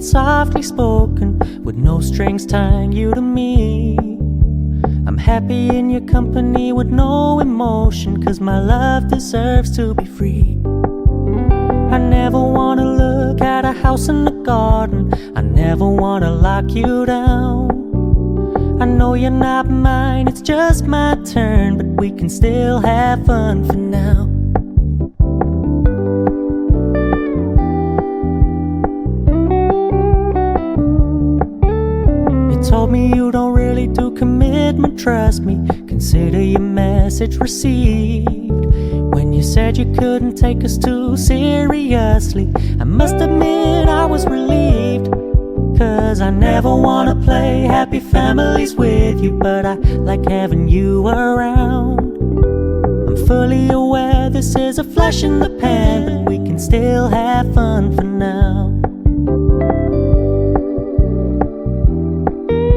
it's softly spoken, with no strings tying you to me. I'm happy in your company with no emotion, 'cause my love deserves to be free. I never wanna look at a house in the garden, I never wanna lock you down. I know you're not mine, it's just my turn, but we can still have fun for now. You told me you don't really do commitment, trust me, consider your message received. When you said you couldn't take us too seriously, I must admit I was relieved. 'Cause I never wanna play happy families with you, but I like having you around. I'm fully aware this is a flash in the pan, but we can still have fun